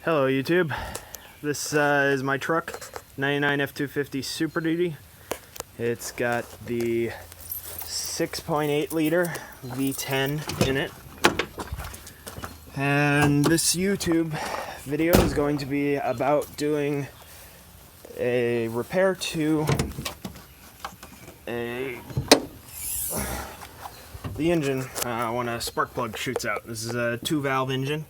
Hello YouTube, this is my truck, 99 F250 Super Duty. It's got the 6.8 liter V10 in it. And this YouTube video is going to be about doing a repair to the engine when a spark plug shoots out. This is a 2-valve engine.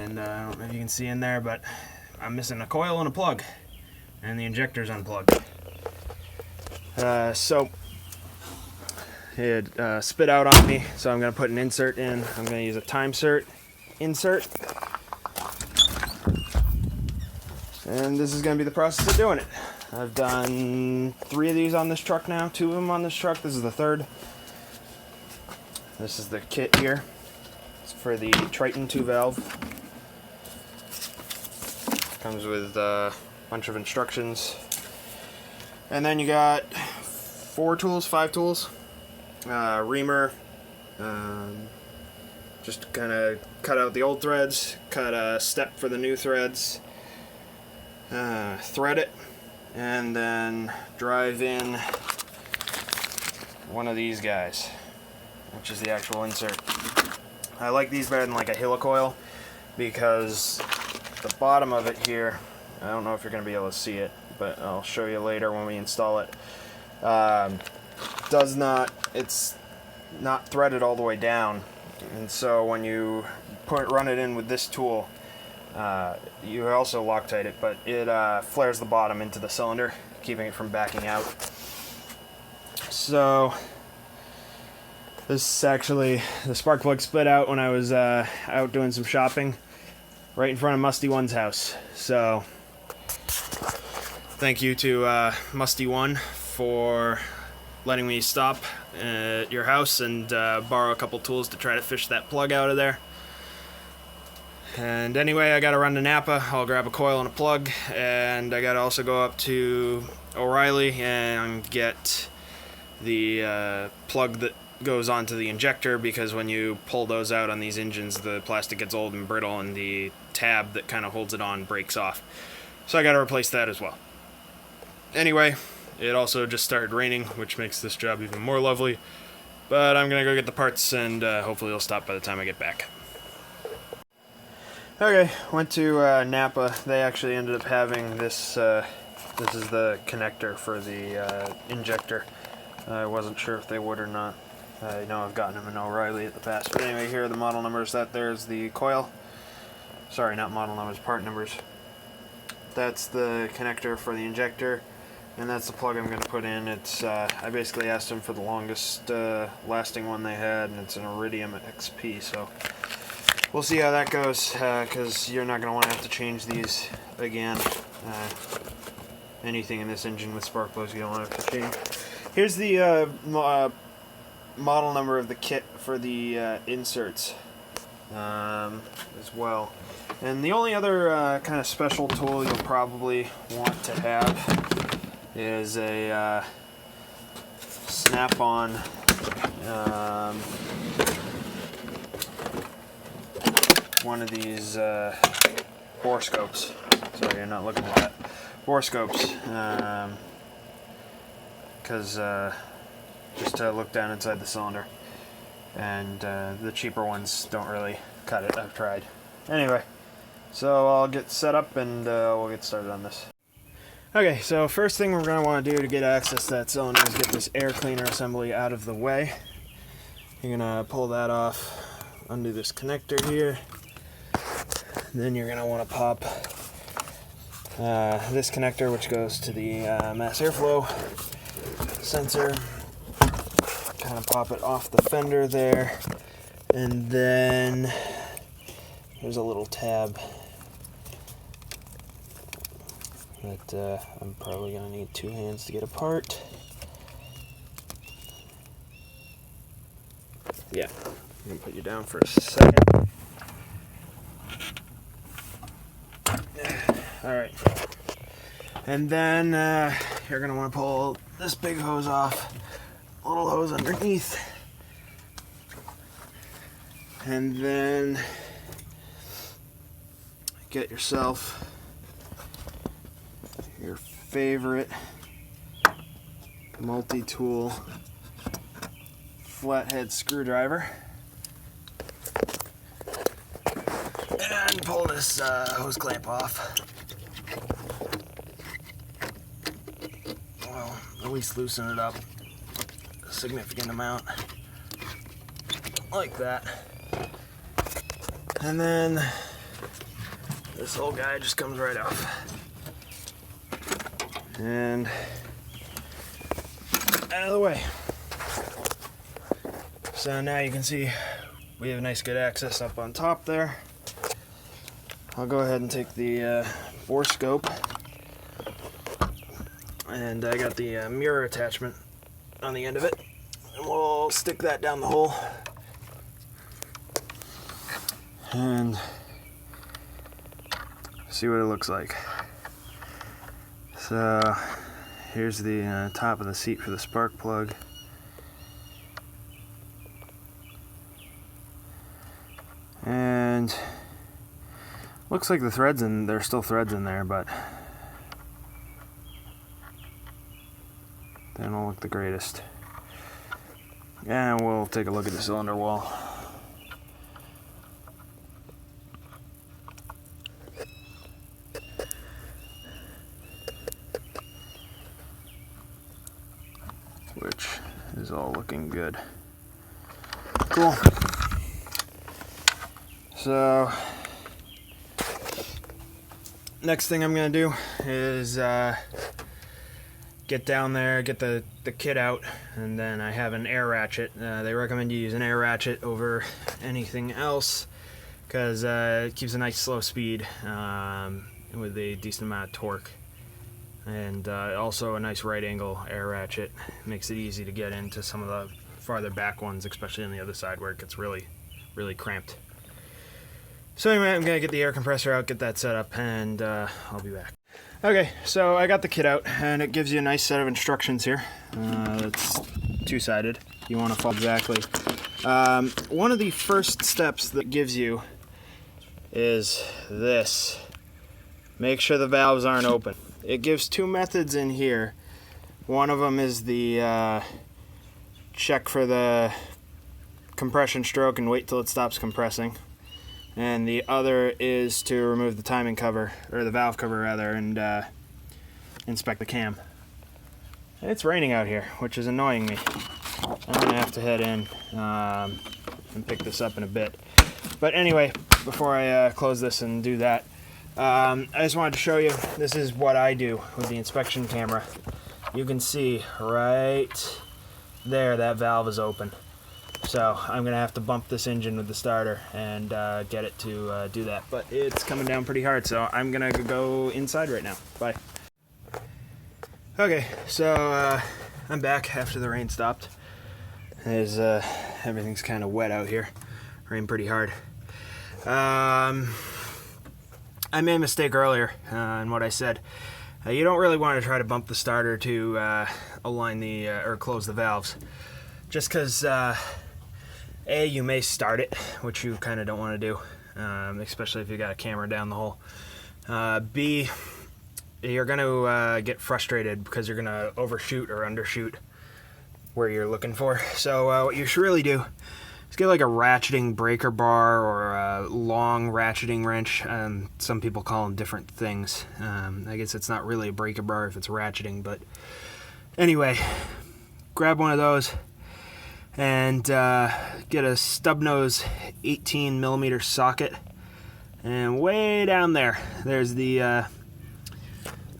And I don't know if you can see in there, but I'm missing a coil and a plug, and the injector's unplugged. So it spit out on me, so I'm going to put an insert in. I'm going to use a Timesert insert, and this is going to be the process of doing it. I've done 3 of these on this truck now, 2 of them on this truck. This is the 3rd. This is the kit here. It's for the Triton 2-valve. Comes with a bunch of instructions. And then you got 5 tools. Reamer, just to kind of cut out the old threads, cut a step for the new threads, thread it, and then drive in one of these guys, which is the actual insert. I like these better than like a helicoil because the bottom of it here, I don't know if you're going to be able to see it, but I'll show you later when we install it. It's not threaded all the way down, and so when you run it in with this tool, you also Loctite it, but it flares the bottom into the cylinder, keeping it from backing out. So this is actually, the spark plug split out when I was out doing some shopping right in front of Musty One's house. So thank you to Musty One for letting me stop at your house and borrow a couple tools to try to fish that plug out of there. And anyway, I gotta run to Napa. I'll grab a coil and a plug, and I gotta also go up to O'Reilly and get the plug that goes onto the injector, because when you pull those out on these engines, the plastic gets old and brittle and the tab that kind of holds it on breaks off. So I got to replace that as well. Anyway, it also just started raining, which makes this job even more lovely. But I'm going to go get the parts, and hopefully it'll stop by the time I get back. Okay, went to Napa. They actually ended up having this. This is the connector for the injector. I wasn't sure if they would or not. I know I've gotten them in O'Reilly at the past. But anyway, here are the model numbers. There's the coil. Sorry, not model numbers, part numbers. That's the connector for the injector, and that's the plug I'm going to put in. It's I basically asked them for the longest lasting one they had, and it's an Iridium XP, so we'll see how that goes, because you're not going to want to have to change these again. Anything in this engine with spark plugs you don't want to have to change. Here's the model number of the kit for the inserts as well. And the only other kind of special tool you'll probably want to have is a snap-on one of these borescopes. Sorry, you're not looking at that. Borescopes. Because just to look down inside the cylinder, and the cheaper ones don't really cut it. I've tried. Anyway, so I'll get set up and we'll get started on this. Okay, so first thing we're going to want to do to get access to that cylinder is get this air cleaner assembly out of the way. You're going to pull that off, undo this connector here. Then you're going to want to pop this connector, which goes to the mass airflow sensor. Kind of pop it off the fender there, and then there's a little tab that I'm probably going to need 2 hands to get apart. Yeah, I'm going to put you down for a second. Alright, and then you're going to want to pull this big hose off, little hose underneath, and then get yourself your favorite multi-tool flathead screwdriver and pull this hose clamp off. Well, at least loosen it up a significant amount, like that. And then this whole guy just comes right off. And out of the way. So now you can see we have nice good access up on top there. I'll go ahead and take the bore scope, and I got the mirror attachment on the end of it, and we'll stick that down the hole and see what it looks like. So here's the top of the seat for the spark plug. And looks like the threads there's still threads in there, but they don't look the greatest. And we'll take a look at the cylinder wall. Which is all looking good. Cool. So next thing I'm gonna do is get down there, get the kit out, and then I have an air ratchet. They recommend you use an air ratchet over anything else because it keeps a nice slow speed with a decent amount of torque. And also a nice right angle air ratchet makes it easy to get into some of the farther back ones, especially on the other side where it gets really cramped. So anyway, I'm gonna get the air compressor out, get that set up, and I'll be back. Okay, so I got the kit out, and it gives you a nice set of instructions here. It's two-sided. You want to follow exactly. One of the first steps that gives you is this. Make sure the valves aren't open. It gives two methods in here. One of them is the check for the compression stroke and wait till it stops compressing. And the other is to remove the timing cover, or the valve cover rather, and inspect the cam. It's raining out here, which is annoying me. I'm gonna have to head in and pick this up in a bit. But anyway, before I close this and do that, I just wanted to show you, this is what I do with the inspection camera. You can see right there that valve is open. So I'm going to have to bump this engine with the starter and get it to do that. But it's coming down pretty hard, so I'm going to go inside right now. Bye. Okay, so I'm back after the rain stopped. Everything's kind of wet out here. Rained pretty hard. I made a mistake earlier in what I said. You don't really want to try to bump the starter to align the or close the valves, just because A, you may start it, which you kind of don't want to do, especially if you got a camera down the hole. B, you're going to get frustrated because you're going to overshoot or undershoot where you're looking for. So what you should really do is get like a ratcheting breaker bar or a long ratcheting wrench. Some people call them different things. I guess it's not really a breaker bar if it's ratcheting, but anyway, grab one of those and get a stub nose 18 millimeter socket, and way down there there's the let's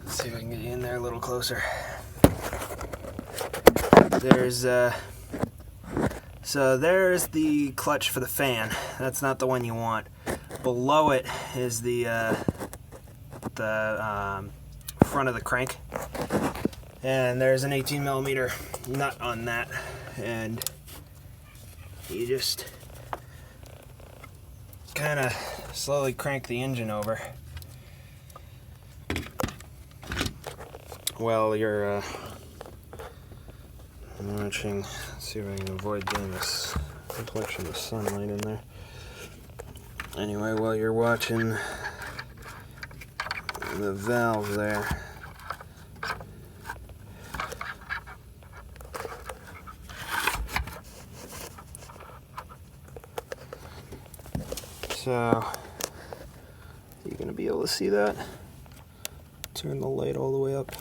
see if I can get you in there a little closer. There's so there's the clutch for the fan. That's not the one you want. Below it is the front of the crank, and there's an 18 millimeter nut on that, and you just kind of slowly crank the engine over while you're watching. Let's see if I can avoid getting this reflection of sunlight in there. Anyway, while you're watching the valve there. So, you're going to be able to see that? Turn the light all the way up.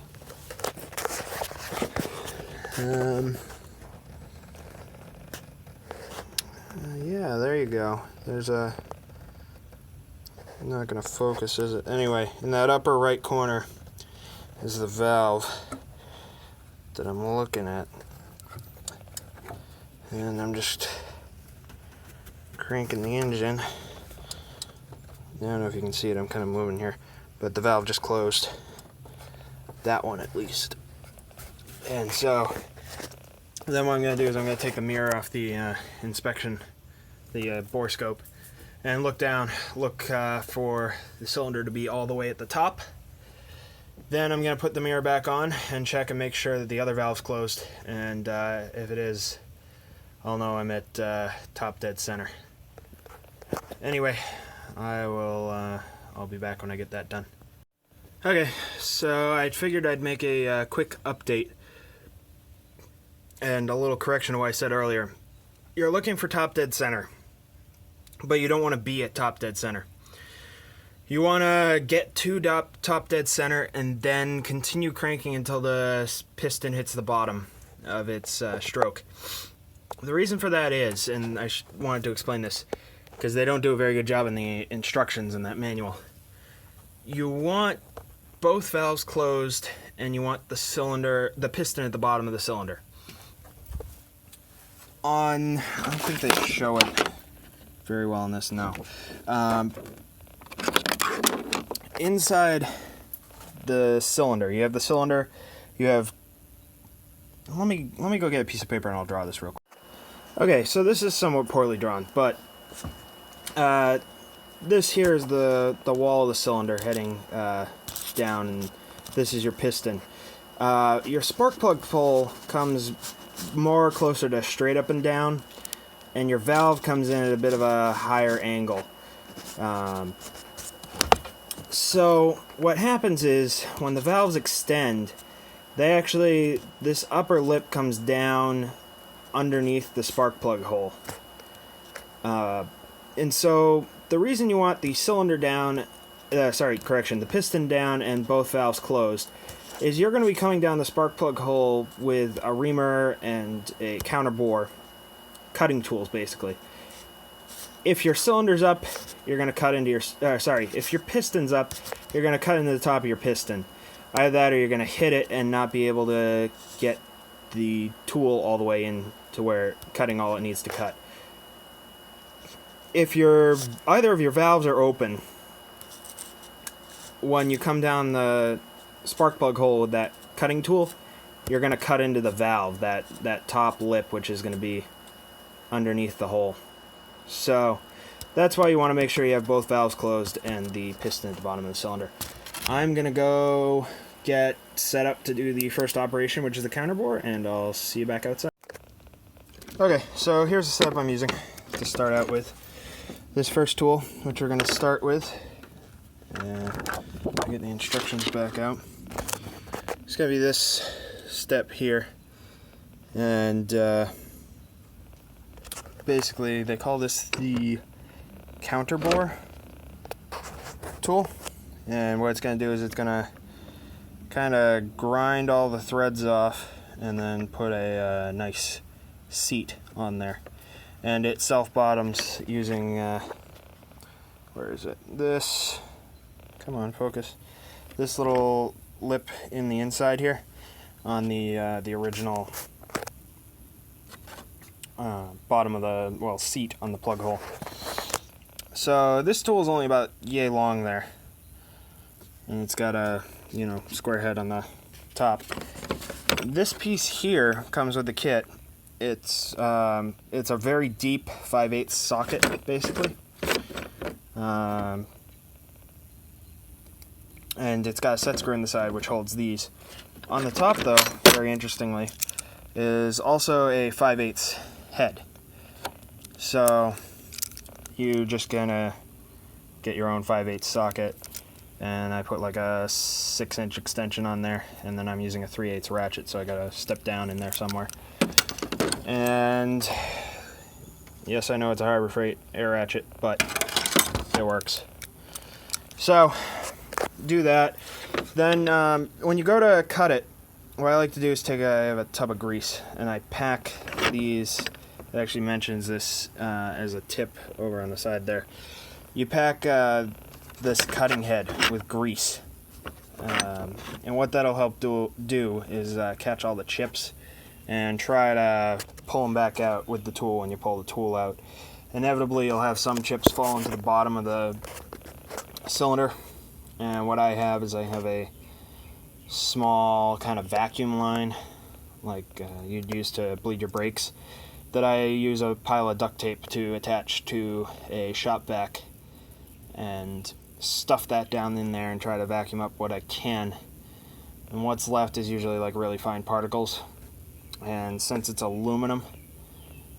Yeah, there you go. There's a... not going to focus, is it? Anyway, in that upper right corner is the valve that I'm looking at. And I'm just cranking the engine. I don't know if you can see it, I'm kind of moving here. But the valve just closed. That one at least. And so, then what I'm going to do is I'm going to take the mirror off the inspection, the bore scope, and look down, look for the cylinder to be all the way at the top. Then I'm going to put the mirror back on and check and make sure that the other valve's closed. And if it is, I'll know I'm at top dead center. Anyway, I'll be back when I get that done. Okay, so I figured I'd make a quick update and a little correction to what I said earlier. You're looking for top dead center, but you don't want to be at top dead center. You want to get to top dead center and then continue cranking until the piston hits the bottom of its stroke. The reason for that is, and I wanted to explain this, because they don't do a very good job in the instructions in that manual. You want both valves closed, and you want the piston at the bottom of the cylinder. I don't think they show it very well in this, no. Inside the cylinder, you have the cylinder, you have, let me go get a piece of paper and I'll draw this real quick. Okay, so this is somewhat poorly drawn, but this here is the wall of the cylinder heading down, and this is your piston. Your spark plug pull comes more closer to straight up and down, and your valve comes in at a bit of a higher angle. So what happens is when the valves extend, this upper lip comes down underneath the spark plug hole. And so the reason you want the cylinder down, the piston down and both valves closed, is you're going to be coming down the spark plug hole with a reamer and a counter bore, cutting tools basically. If your cylinder's up, you're going to cut into if your piston's up, you're going to cut into the top of your piston. Either that or you're going to hit it and not be able to get the tool all the way in to where cutting all it needs to cut. If either of your valves are open, when you come down the spark plug hole with that cutting tool, you're going to cut into the valve, that top lip, which is going to be underneath the hole. So that's why you want to make sure you have both valves closed and the piston at the bottom of the cylinder. I'm going to go get set up to do the first operation, which is the counter bore, and I'll see you back outside. Okay, so here's the setup I'm using to start out with. This first tool, which we're going to start with, and get the instructions back out. It's going to be this step here, and basically they call this the counter bore tool, and what it's going to do is it's going to kind of grind all the threads off and then put a nice seat on there. And it self-bottoms using, where is it? This, come on, focus. This little lip in the inside here on the original bottom of the, seat on the plug hole. So this tool is only about yay long there. And it's got a, square head on the top. This piece here comes with the kit. It's a very deep 5/8 socket, basically. And it's got a set screw in the side which holds these. On the top, though, very interestingly, is also a 5/8 head. So you just gonna get your own 5/8 socket and I put like a 6-inch extension on there, and then I'm using a 3/8 ratchet, so I got to step down in there somewhere. And yes, I know it's a Harbor Freight air ratchet, but it works. So do that. Then when you go to cut it, what I like to do is I have a tub of grease, and I pack these. It actually mentions this as a tip over on the side there. You pack this cutting head with grease, and what that'll help do is catch all the chips and try to pull them back out with the tool when you pull the tool out. Inevitably you'll have some chips fall into the bottom of the cylinder, and what I have is I have a small kind of vacuum line like you'd use to bleed your brakes, that I use a pile of duct tape to attach to a shop vac and stuff that down in there and try to vacuum up what I can. And what's left is usually like really fine particles, and since it's aluminum,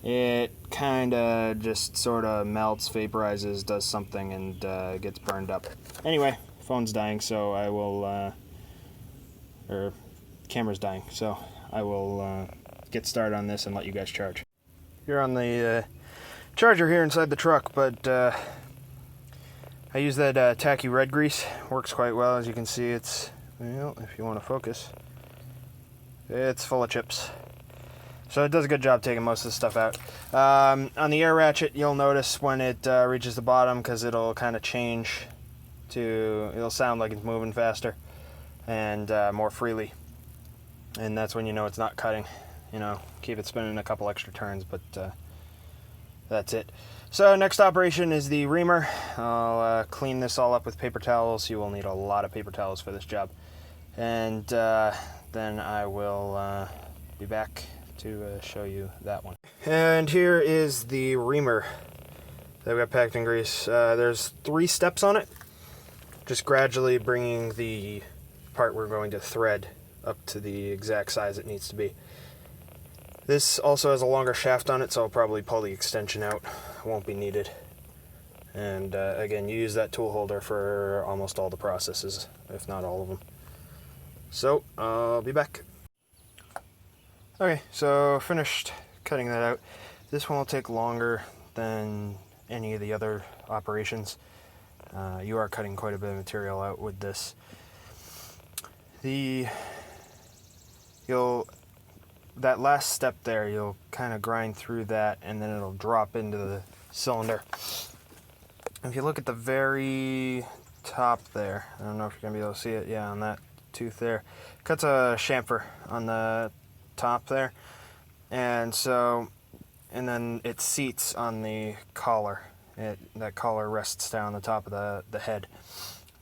it kind of just sort of melts, vaporizes, does something, and gets burned up. Anyway, phone's dying, so I will or camera's dying, so I will get started on this and let you guys charge. You're on the charger here inside the truck, but I use that tacky red grease. Works quite well. As you can see, it's, well, if you want to focus, it's full of chips. So it does a good job taking most of the stuff out. On the air ratchet, you'll notice when it reaches the bottom, because it'll kind of change to, it'll sound like it's moving faster and more freely. And that's when you know it's not cutting. You know, keep it spinning a couple extra turns, but that's it. So next operation is the reamer. I'll clean this all up with paper towels. You will need a lot of paper towels for this job. And then I will be back to show you that one. And here is the reamer that we got packed in grease. There's 3 steps on it, just gradually bringing the part we're going to thread up to the exact size it needs to be. This also has a longer shaft on it, so I'll probably pull the extension out. It won't be needed. And again, you use that tool holder for almost all the processes, if not all of them. So I'll be back. Okay, so finished cutting that out. This one will take longer than any of the other operations. You are cutting quite a bit of material out with this. That last step there, you'll kind of grind through that, and then it'll drop into the cylinder. If you look at the very top there, I don't know if you're going to be able to see it, yeah, on that tooth there, cuts a chamfer on the top there, and then it seats on the collar. That collar rests down on the top of the head.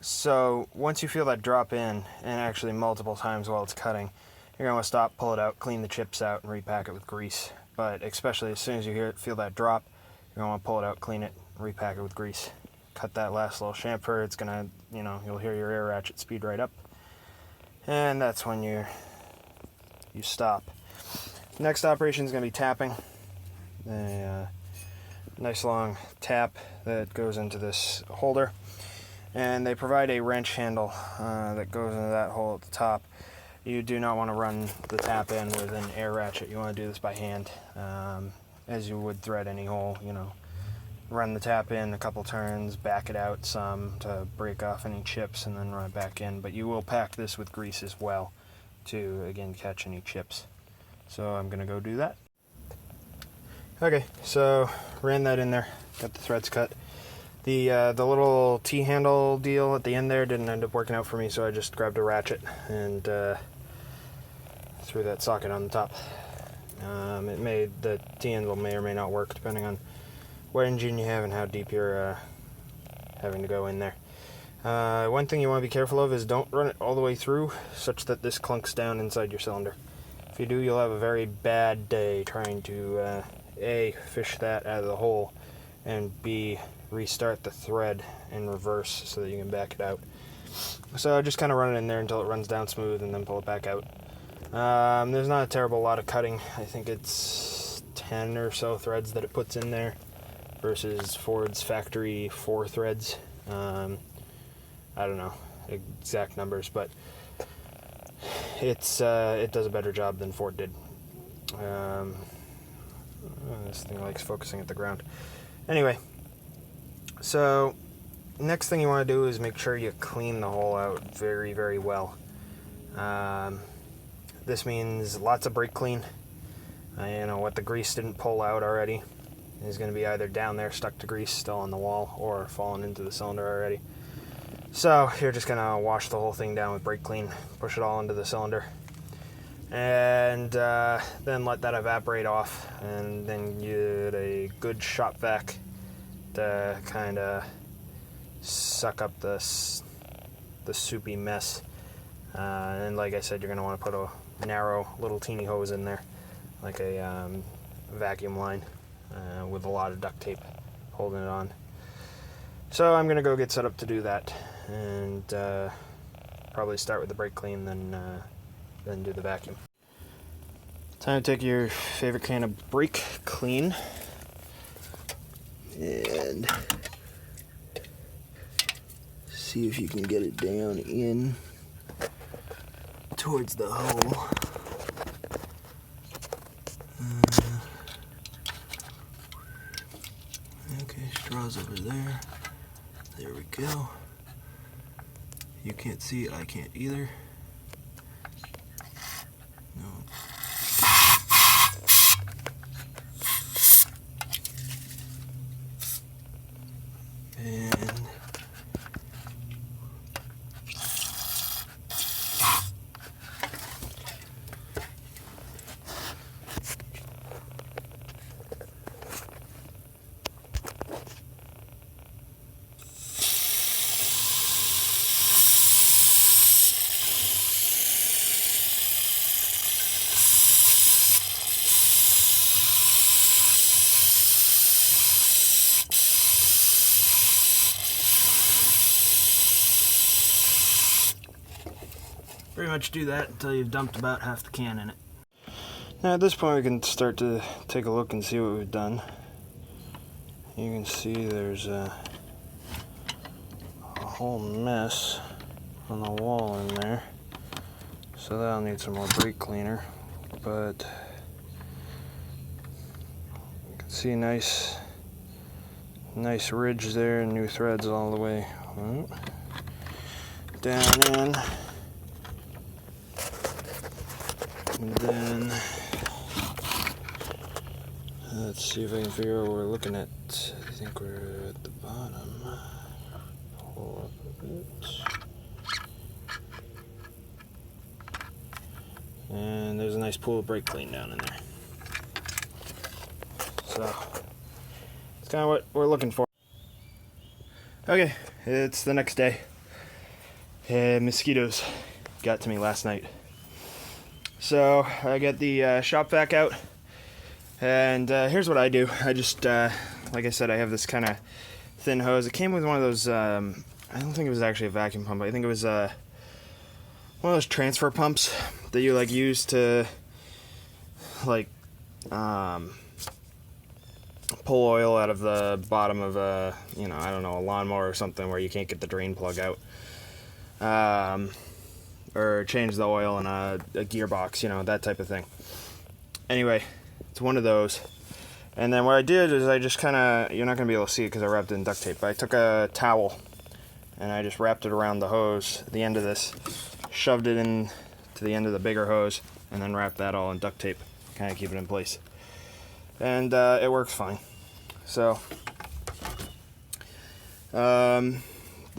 So once you feel that drop in, and actually multiple times while it's cutting, you're going to stop, pull it out, clean the chips out, and repack it with grease. But especially as soon as you feel that drop, you're going to want to pull it out, clean it, repack it with grease. Cut that last little chamfer. It's going to, you'll hear your air ratchet speed right up. And that's when you stop. Next operation is going to be tapping. A nice long tap that goes into this holder. And they provide a wrench handle that goes into that hole at the top. You do not want to run the tap in with an air ratchet. You want to do this by hand, as you would thread any hole. Run the tap in a couple turns, back it out some to break off any chips, and then run it back in. But you will pack this with grease as well to, again, catch any chips. So I'm going to go do that. Okay, so ran that in there, got the threads cut. The little T-handle deal at the end there didn't end up working out for me, so I just grabbed a ratchet and threw that socket on the top. The T-handle may or may not work depending on what engine you have and how deep you're having to go in there. One thing you want to be careful of is don't run it all the way through such that this clunks down inside your cylinder. If you do, you'll have a very bad day trying to A, fish that out of the hole, and B, restart the thread in reverse so that you can back it out. So just kind of run it in there until it runs down smooth and then pull it back out. There's not a terrible lot of cutting. I think it's 10 or so threads that it puts in there versus Ford's factory 4 threads. I don't know. exact numbers, but it does a better job than Ford did. This thing likes focusing at the ground. Anyway, so next thing you want to do is make sure you clean the hole out very, very well. This means lots of brake clean. What the grease didn't pull out already is going to be either down there stuck to grease still on the wall or fallen into the cylinder already. So you're just going to wash the whole thing down with brake clean, push it all into the cylinder, and then let that evaporate off, and then get a good shop vac to kind of suck up the soupy mess. And like I said, you're going to want to put a narrow little teeny hose in there, like a vacuum line, with a lot of duct tape holding it on. So I'm going to go get set up to do that, and probably start with the brake clean, then do the vacuum. Time to take your favorite kind of brake clean and see if you can get it down in towards the hole. Okay, straw's over there. There we go. You can't see it, I can't either. No. And pretty much do that until you've dumped about half the can in it. Now at this point we can start to take a look and see what we've done. You can see there's a whole mess on the wall in there, so that'll need some more brake cleaner, but you can see a nice ridge there and new threads all the way down in. And then let's see if I can figure out what we're looking at. I think we're at the bottom. Pull up a bit. And there's a nice pool of brake clean down in there. So it's kind of what we're looking for. Okay, it's the next day. Mosquitoes got to me last night. So I get the shop vac out, and here's what I do. I just, like I said, I have this kind of thin hose. It came with one of those, I don't think it was actually a vacuum pump. I think it was one of those transfer pumps that you like use to like pull oil out of the bottom of a, I don't know, a lawnmower or something where you can't get the drain plug out. Or change the oil in a gearbox, that type of thing. Anyway, it's one of those. And then what I did is I just kind of, you're not going to be able to see it because I wrapped it in duct tape, but I took a towel and I just wrapped it around the hose, the end of this, shoved it in to the end of the bigger hose, and then wrapped that all in duct tape, kind of keep it in place. And it works fine. So, the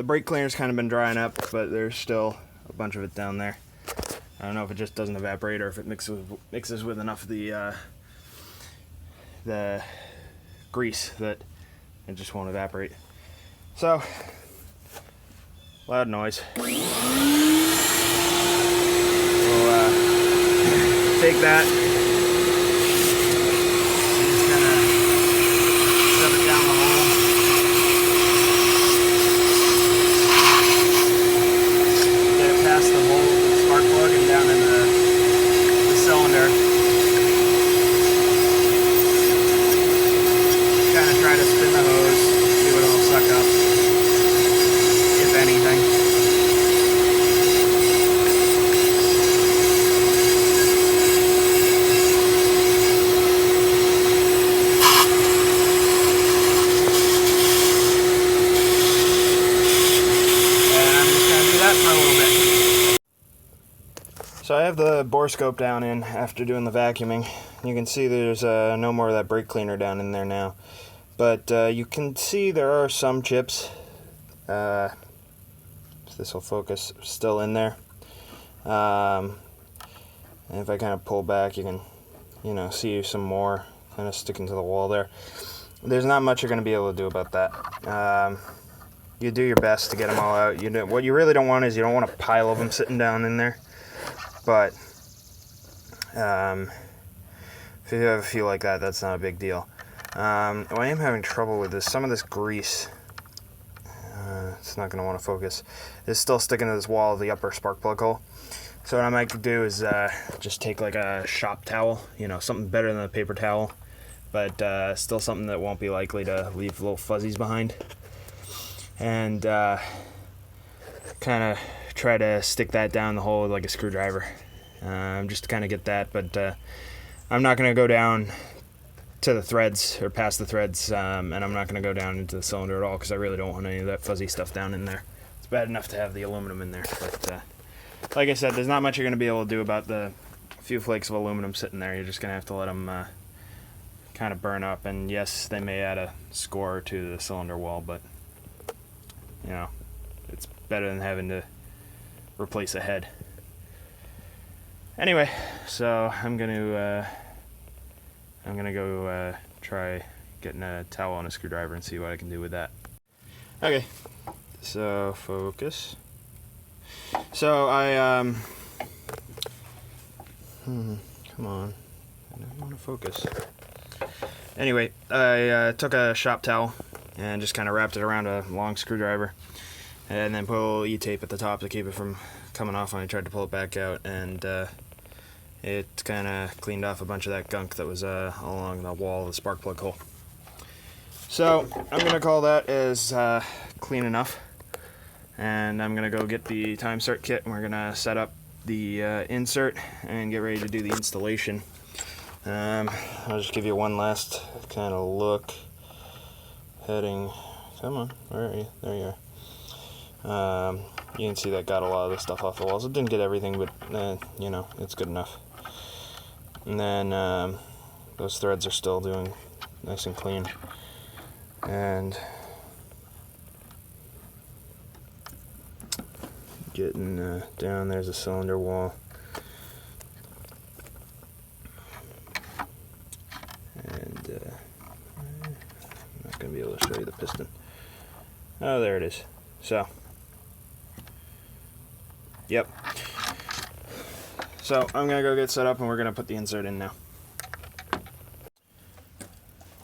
brake cleaner's kind of been drying up, but there's still a bunch of it down there. I don't know if it just doesn't evaporate or if it mixes with enough of the grease that it just won't evaporate. So, loud noise. We'll take that and just kind of shove it down the hole. Past the hole with the spark plug and down in the cylinder. Kind of try to spin the hose, see what it'll suck up, if anything. So I have the bore scope down in after doing the vacuuming. You can see there's no more of that brake cleaner down in there now. But you can see there are some chips, if this will focus, still in there. And if I kind of pull back, you can, see some more kind of sticking to the wall there. There's not much you're going to be able to do about that. You do your best to get them all out. What you really don't want is you don't want a pile of them sitting down in there. But if you have a few like that, that's not a big deal. What I am having trouble with is some of this grease. It's not going to want to focus. It's still sticking to this wall of the upper spark plug hole. So what I might do is just take like a shop towel, something better than a paper towel, but still something that won't be likely to leave little fuzzies behind. And kind of try to stick that down the hole with like a screwdriver, just to kind of get that. But I'm not going to go down to the threads or past the threads, and I'm not going to go down into the cylinder at all because I really don't want any of that fuzzy stuff down in there. It's bad enough to have the aluminum in there, but like I said, there's not much you're going to be able to do about the few flakes of aluminum sitting there. You're just going to have to let them kind of burn up, and yes, they may add a score or two to the cylinder wall, but it's better than having to replace a head. Anyway, so I'm gonna go try getting a towel and a screwdriver and see what I can do with that. Okay, so focus. So I come on, I don't want to focus. Anyway, I took a shop towel and just kind of wrapped it around a long screwdriver, and then put a little E-tape at the top to keep it from coming off when I tried to pull it back out, and it kind of cleaned off a bunch of that gunk that was along the wall of the spark plug hole. So I'm going to call that as clean enough, and I'm going to go get the Timesert kit, and we're going to set up the insert and get ready to do the installation. I'll just give you one last kind of look. Heading, come on, where are you? There you are. You can see that got a lot of the stuff off the walls. It didn't get everything, but it's good enough. And then those threads are still doing nice and clean. And getting down, there's a cylinder wall. And I'm not going to be able to show you the piston. Oh, there it is. So, yep. So I'm going to go get set up and we're going to put the insert in now.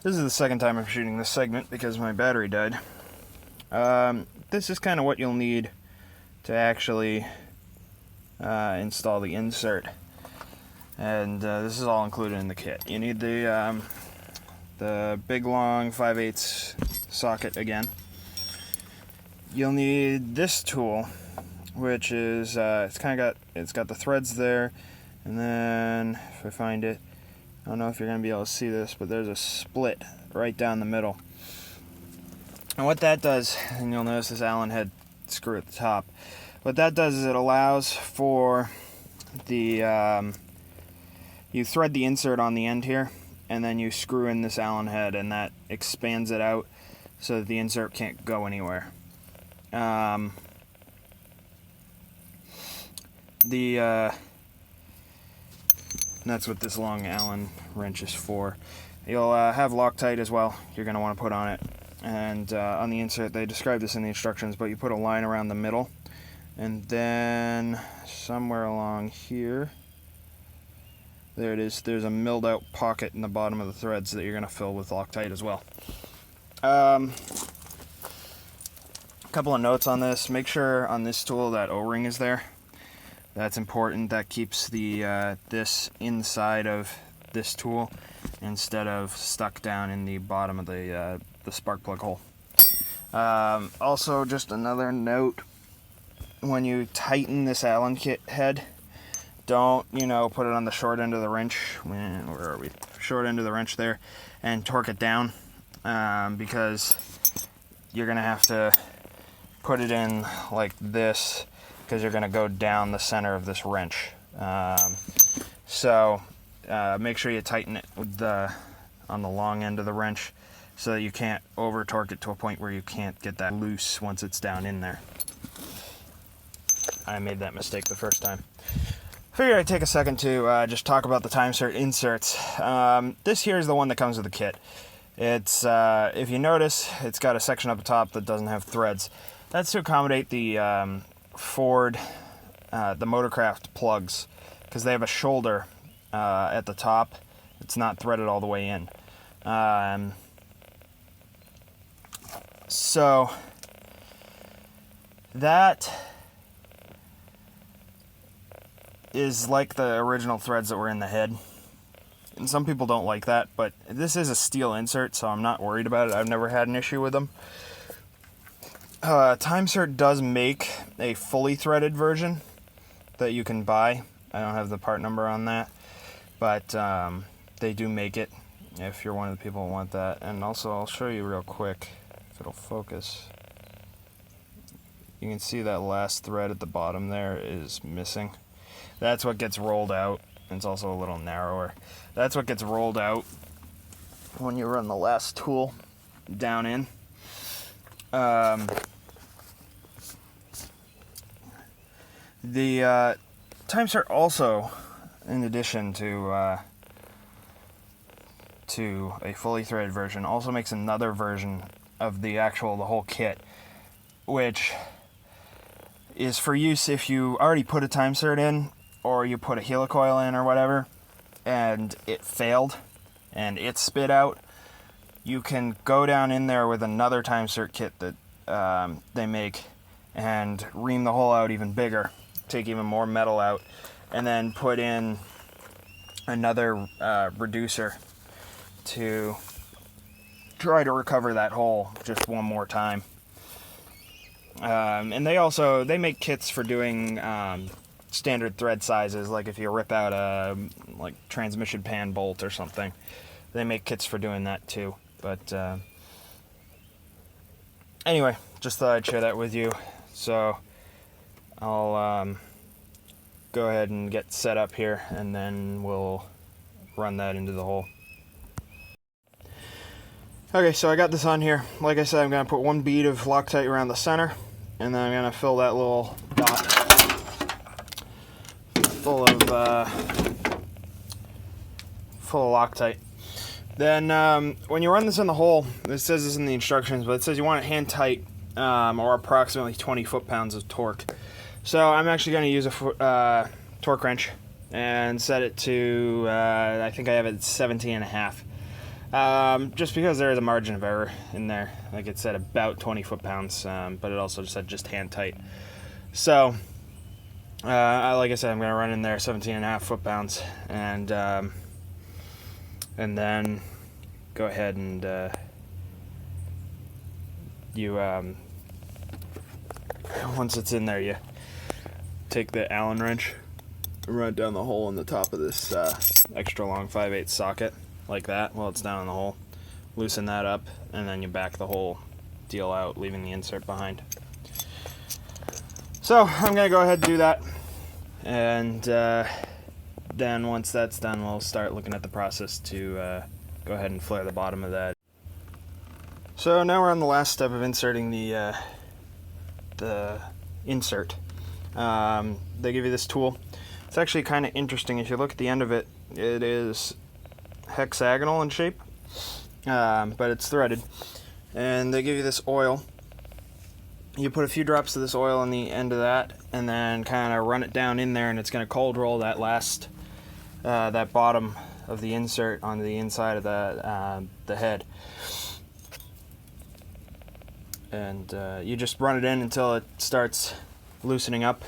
This is the second time I'm shooting this segment because my battery died. This is kind of what you'll need to actually install the insert. And this is all included in the kit. You need the big long 5/8 socket again. You'll need this tool, which is it's got the threads there, and then if I find it, I don't know if you're going to be able to see this, but there's a split right down the middle. And what that does, and you'll notice this Allen head screw at the top, what that does is it allows for the you thread the insert on the end here, and then you screw in this Allen head, and that expands it out so that the insert can't go anywhere. That's what this long Allen wrench is for. You'll have Loctite as well. You're going to want to put on it. And on the insert, they describe this in the instructions, but you put a line around the middle, and then somewhere along here, there it is. There's a milled out pocket in the bottom of the threads that you're going to fill with Loctite as well. A couple of notes on this. Make sure on this tool that O-ring is there. That's important. That keeps the this inside of this tool instead of stuck down in the bottom of the spark plug hole. Also, just another note: when you tighten this Allen kit head, don't put it on the short end of the wrench. Where are we? Short end of the wrench there, and torque it down, because you're gonna have to put it in like this, because you're going to go down the center of this wrench. So make sure you tighten it with on the long end of the wrench so that you can't over torque it to a point where you can't get that loose once it's down in there. I made that mistake the first time. Figured I'd take a second to just talk about the Timesert inserts. This here is the one that comes with the kit. It's, if you notice, it's got a section up the top that doesn't have threads. That's to accommodate the Ford, the Motorcraft plugs, because they have a shoulder at the top. It's not threaded all the way in. So that is like the original threads that were in the head. And some people don't like that, but this is a steel insert, so I'm not worried about it. I've never had an issue with them. Timesert does make a fully threaded version that you can buy. I don't have the part number on that, but they do make it if you're one of the people who want that. And also, I'll show you real quick if it'll focus. You can see that last thread at the bottom there is missing. That's what gets rolled out. It's also a little narrower. That's what gets rolled out when you run the last tool down in. The Timesert also, in addition to a fully threaded version, also makes another version of the whole kit, which is for use if you already put a Timesert in, or you put a helicoil in or whatever, and it failed, and it spit out. You can go down in there with another Timesert kit that they make, and ream the hole out even bigger, take even more metal out, and then put in another reducer to try to recover that hole just one more time. And they make kits for doing standard thread sizes, like if you rip out a transmission pan bolt or something. They make kits for doing that too. But anyway, just thought I'd share that with you. So I'll go ahead and get set up here, and then we'll run that into the hole. Okay, so I got this on here. Like I said, I'm going to put one bead of Loctite around the center, and then I'm going to fill that little dot full of Loctite. Then when you run this in the hole, it says this in the instructions, but it says you want it hand tight, or approximately 20 foot-pounds of torque. So I'm actually going to use a torque wrench and set it to, I think I have it at 17.5. Just because there is a margin of error in there. Like it said about 20 foot-pounds, but it also said just hand tight. So, like I said, I'm going to run in there 17.5 foot-pounds, and then go ahead and once it's in there, you take the Allen wrench and run it down the hole in the top of this extra long 5/8 socket, like that, while it's down in the hole. Loosen that up, and then you back the whole deal out, leaving the insert behind. So I'm going to go ahead and do that, and then once that's done, we'll start looking at the process to go ahead and flare the bottom of that. So now we're on the last step of inserting the insert. They give you this tool. It's actually kind of interesting. If you look at the end of it, it is hexagonal in shape, but it's threaded. And they give you this oil. You put a few drops of this oil on the end of that, and then kind of run it down in there, and it's going to cold roll that that bottom of the insert onto the inside of the head. And you just run it in until it starts loosening up,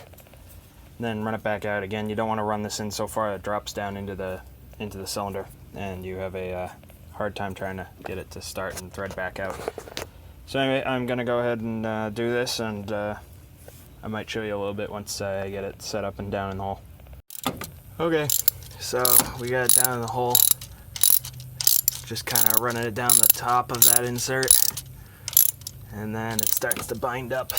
and then run it back out again. You don't want to run this in so far it drops down into the cylinder, and you have a hard time trying to get it to start and thread back out. So anyway, I'm going to go ahead and do this, and I might show you a little bit once I get it set up and down in the hole. Okay, so we got it down in the hole. Just kind of running it down the top of that insert, and then it starts to bind up.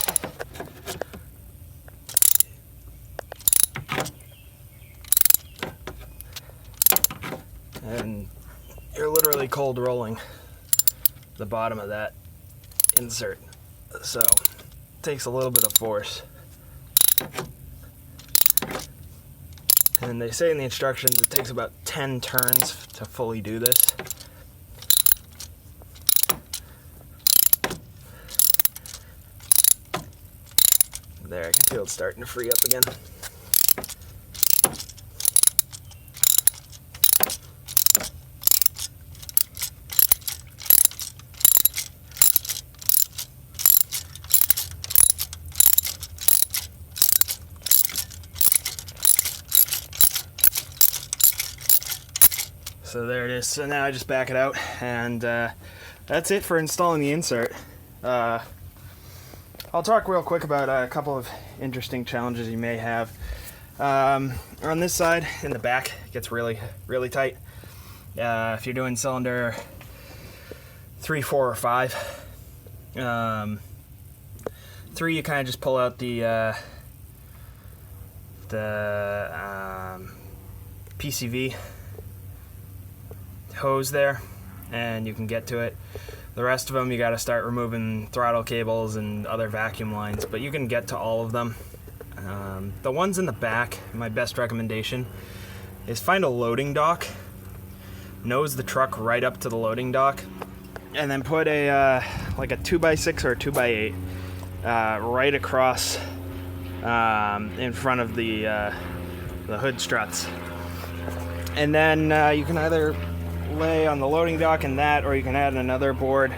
and you're literally cold rolling the bottom of that insert. So it takes a little bit of force. And they say in the instructions it takes about 10 turns to fully do this. There, I can feel it starting to free up again. So there it is. So now I just back it out, and that's it for installing the insert. I'll talk real quick about a couple of interesting challenges you may have. On this side, in the back, it gets really, really tight. If you're doing cylinder 3, 4, or 5. 3, you kind of just pull out the PCV hose there, and you can get to it. The rest of them, you got to start removing throttle cables and other vacuum lines, but you can get to all of them. The ones in the back, my best recommendation is find a loading dock, nose the truck right up to the loading dock, and then put a like a 2x6 or a 2x8 right across in front of the hood struts. And then you can either lay on the loading dock and that, or you can add another board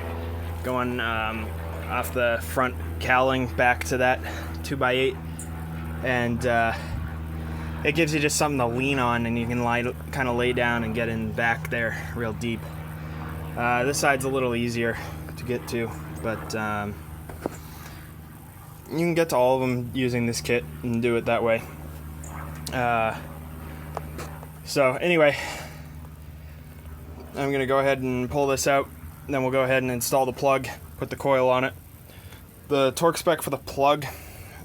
going off the front cowling back to that 2x8, and it gives you just something to lean on, and you can kind of lay down and get in back there real deep. This side's a little easier to get to, but you can get to all of them using this kit and do it that way. So anyway, I'm going to go ahead and pull this out, then we'll go ahead and install the plug, put the coil on it. The torque spec for the plug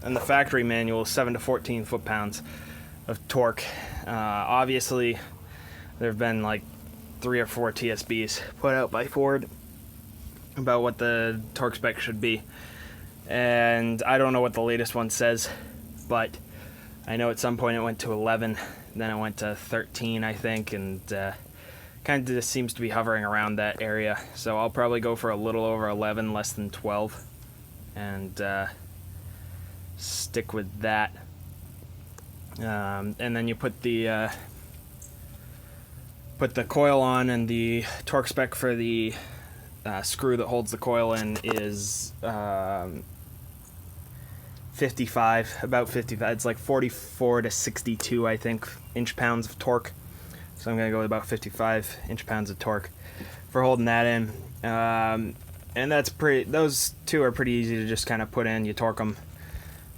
and the factory manual is 7 to 14 foot-pounds of torque. Obviously, there have been like 3 or 4 TSBs put out by Ford about what the torque spec should be. And I don't know what the latest one says, but I know at some point it went to 11, then it went to 13, I think, and kind of just seems to be hovering around that area. So I'll probably go for a little over 11, less than 12, and stick with that. And then you put the coil on, and the torque spec for the screw that holds the coil in is 55, about 55. It's like 44 to 62, I think, inch-pounds of torque. So I'm going to go with about 55 inch-pounds of torque for holding that in. And that's those two are pretty easy to just kind of put in. You torque them,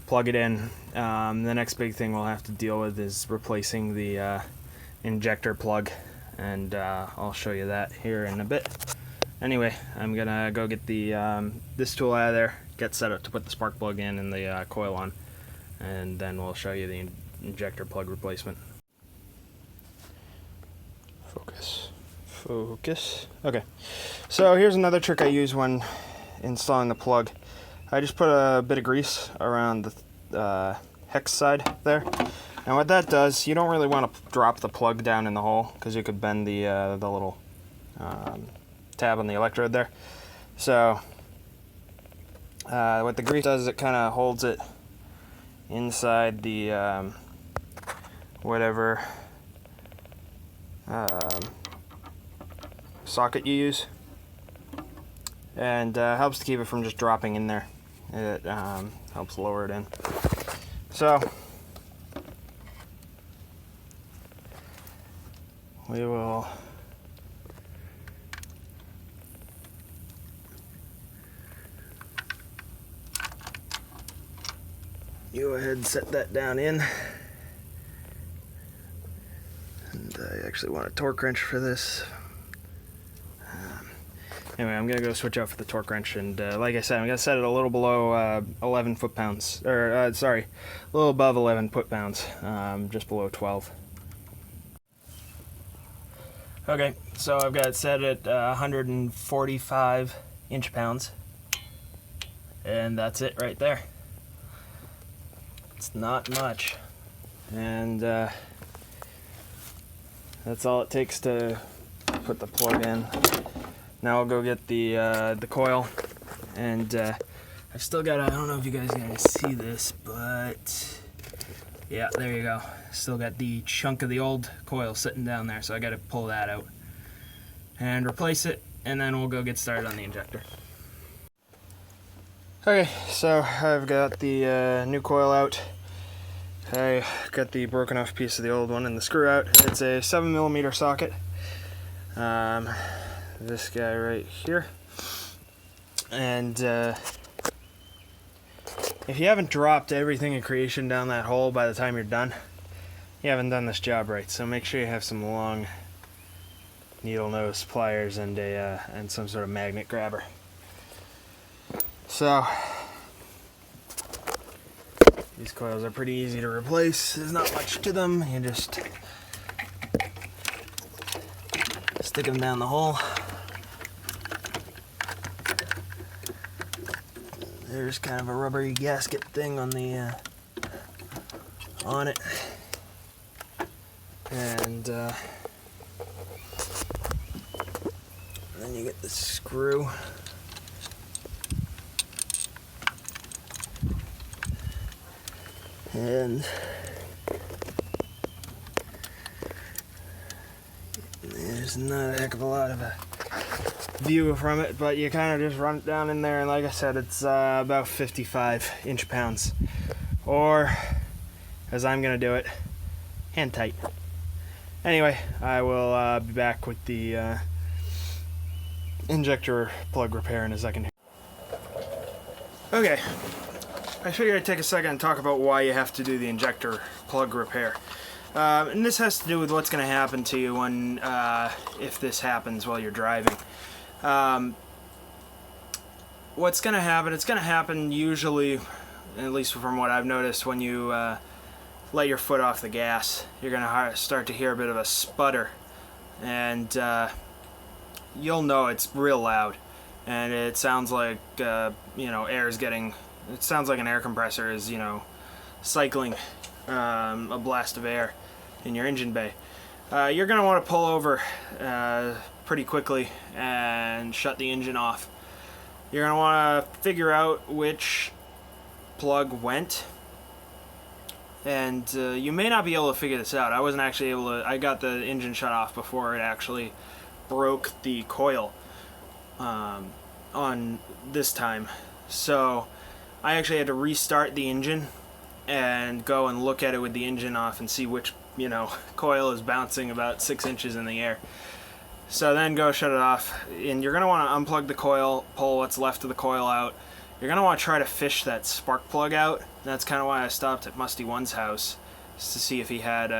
plug it in. The next big thing we'll have to deal with is replacing the injector plug, and I'll show you that here in a bit. Anyway, I'm going to go get the this tool out of there, get set up to put the spark plug in and the coil on, and then we'll show you the injector plug replacement. Focus. Okay, so here's another trick I use when installing the plug. I just put a bit of grease around the hex side there, and what that does, you don't really want to drop the plug down in the hole because you could bend the little tab on the electrode there. So what the grease does is it kind of holds it inside the whatever socket you use, and helps to keep it from just dropping in there. It helps lower it in. So we will go ahead and set that down in. And I actually want a torque wrench for this. Anyway, I'm going to go switch out for the torque wrench, and like I said, I'm going to set it a little below 11 foot-pounds, or sorry, a little above 11 foot-pounds, just below 12. Okay, so I've got it set at 145 inch-pounds, and that's it right there. It's not much, and that's all it takes to put the plug in. Now I'll go get the coil, and I've still got, I don't know if you guys can see this, but yeah, there you go. Still got the chunk of the old coil sitting down there, so I got to pull that out and replace it, and then we'll go get started on the injector. Okay, so I've got the new coil out. I got the broken off piece of the old one and the screw out. It's a 7mm socket. This guy right here. And if you haven't dropped everything in creation down that hole by the time you're done, you haven't done this job right. So make sure you have some long needle nose pliers and some sort of magnet grabber. So these coils are pretty easy to replace. There's not much to them. You just stick them down the hole. There's kind of a rubbery gasket thing on the on it, and then you get the screw. And there's not a heck of a lot of a view from it, but you kind of just run it down in there, and like I said, it's about 55 inch-pounds, or as I'm gonna do it, hand tight. Anyway, I will be back with the injector plug repair in a second. Okay, I figured I'd take a second and talk about why you have to do the injector plug repair. And this has to do with what's going to happen to you when, if this happens while you're driving. What's going to happen, it's going to happen usually, at least from what I've noticed, when you let your foot off the gas. You're going to start to hear a bit of a sputter, and you'll know it's real loud, and it sounds like, air's getting, it sounds like an air compressor is, cycling a blast of air in your engine bay. You're going to want to pull over pretty quickly and shut the engine off. You're going to want to figure out which plug went, and you may not be able to figure this out. I wasn't actually able to, I got the engine shut off before it actually broke the coil on this time, so I actually had to restart the engine and go and look at it with the engine off and see which, coil is bouncing about 6 inches in the air. So then go shut it off, and you're going to want to unplug the coil, pull what's left of the coil out. You're going to want to try to fish that spark plug out. That's kind of why I stopped at Musty One's house, just to see if he had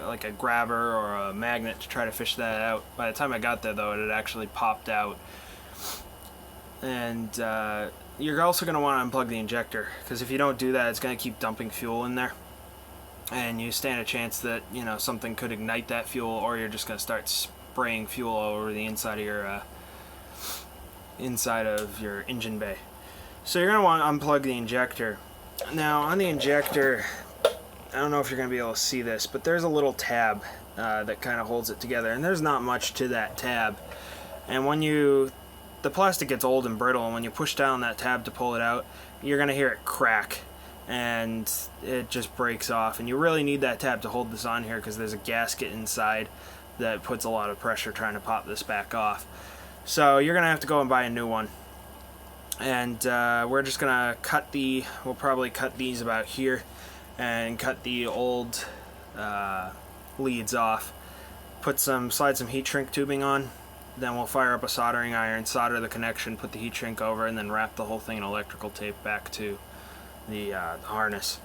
like a grabber or a magnet to try to fish that out. By the time I got there, though, it had actually popped out. And you're also going to want to unplug the injector, because if you don't do that, it's going to keep dumping fuel in there, and you stand a chance that something could ignite that fuel, or you're just going to start spraying fuel all over the inside of your engine bay. So you're going to want to unplug the injector. Now on the injector, I don't know if you're going to be able to see this, but there's a little tab that kind of holds it together, and there's not much to that tab. And when the plastic gets old and brittle, and when you push down that tab to pull it out, you're going to hear it crack, and it just breaks off. And you really need that tab to hold this on here, because there's a gasket inside that puts a lot of pressure trying to pop this back off. So you're going to have to go and buy a new one. And we're just going to we'll probably cut these about here, and cut the old leads off, slide some heat shrink tubing on. Then we'll fire up a soldering iron, solder the connection, put the heat shrink over, and then wrap the whole thing in electrical tape back to the harness.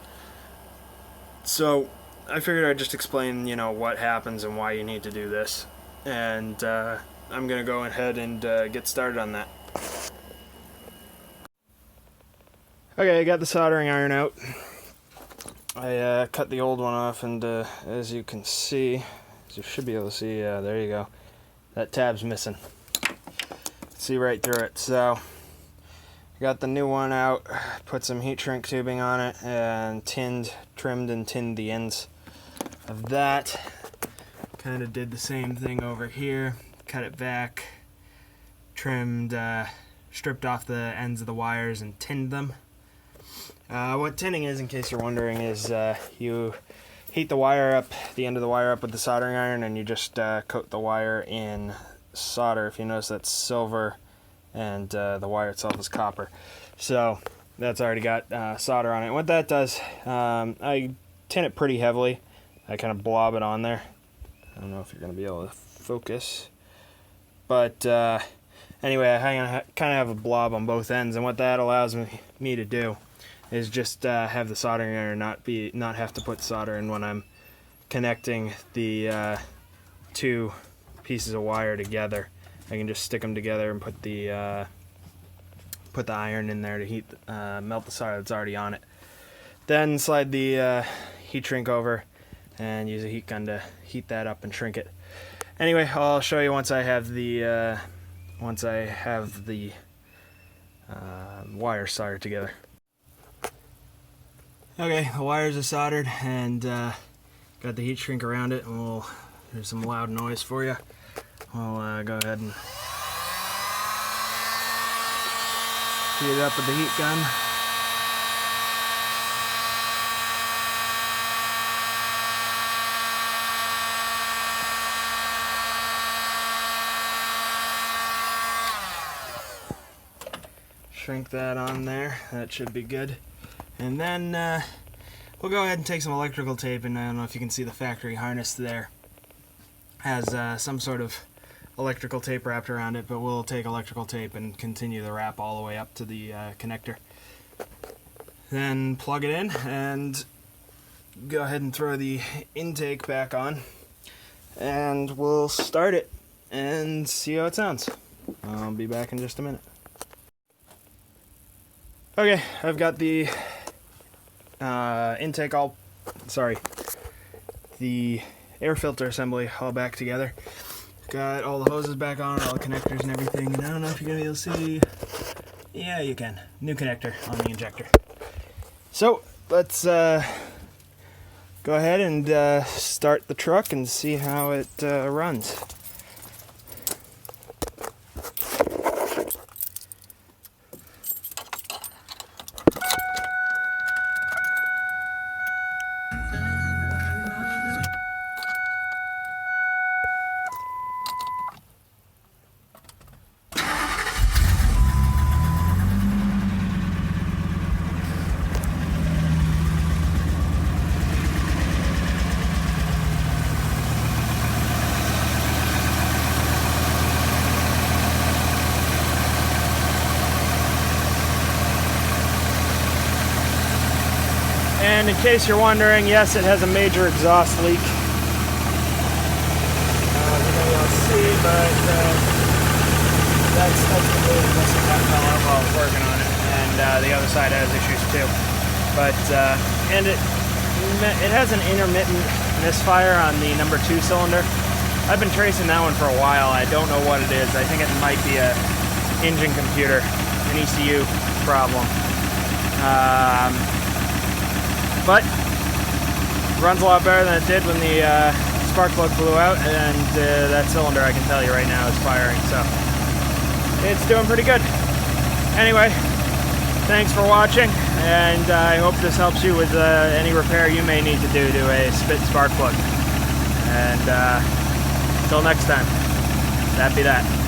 So I figured I'd just explain, what happens and why you need to do this. And I'm going to go ahead and get started on that. Okay, I got the soldering iron out. I cut the old one off, and as you can see, as you should be able to see, there you go. that tab's missing. See right through it. So got the new one out, put some heat shrink tubing on it, and trimmed and tinned the ends of that. Kind of did the same thing over here. Cut it back, trimmed, stripped off the ends of the wires and tinned them. What tinning is, in case you're wondering, is you heat the wire up, the end of the wire up with the soldering iron, and you just coat the wire in solder. If you notice, that's silver, and the wire itself is copper. So that's already got solder on it. And what that does, I tin it pretty heavily. I kind of blob it on there. I don't know if you're going to be able to focus. But anyway, I kind of have a blob on both ends, and what that allows me to do is just have the soldering iron not have to put solder in when I'm connecting the two pieces of wire together. I can just stick them together and put the iron in there to melt the solder that's already on it. Then slide the heat shrink over and use a heat gun to heat that up and shrink it. Anyway, I'll show you once I have the wires soldered together. Okay, the wires are soldered and got the heat shrink around it, and there's some loud noise for you. I'll go ahead and heat it up with the heat gun. Shrink that on there. That should be good. And then we'll go ahead and take some electrical tape, and I don't know if you can see the factory harness there. Has some sort of electrical tape wrapped around it, but we'll take electrical tape and continue the wrap all the way up to the connector. Then plug it in and go ahead and throw the intake back on, and we'll start it and see how it sounds. I'll be back in just a minute. Okay, I've got the the air filter assembly all back together. Got all the hoses back on, all the connectors and everything, and I don't know if you're gonna be able to see. Yeah, you can. New connector on the injector. So let's go ahead and start the truck and see how it runs. And in case you're wondering, yes, it has a major exhaust leak. You may not see, but that's the way that fell out while I was working on it. And the other side has issues too. But and it has an intermittent misfire on the number 2 cylinder. I've been tracing that one for a while. I don't know what it is. I think it might be a engine computer, an ECU problem. But runs a lot better than it did when the spark plug blew out, and that cylinder, I can tell you right now, is firing, so it's doing pretty good. Anyway, thanks for watching, and I hope this helps you with any repair you may need to do to a spit spark plug. And until next time, that be that.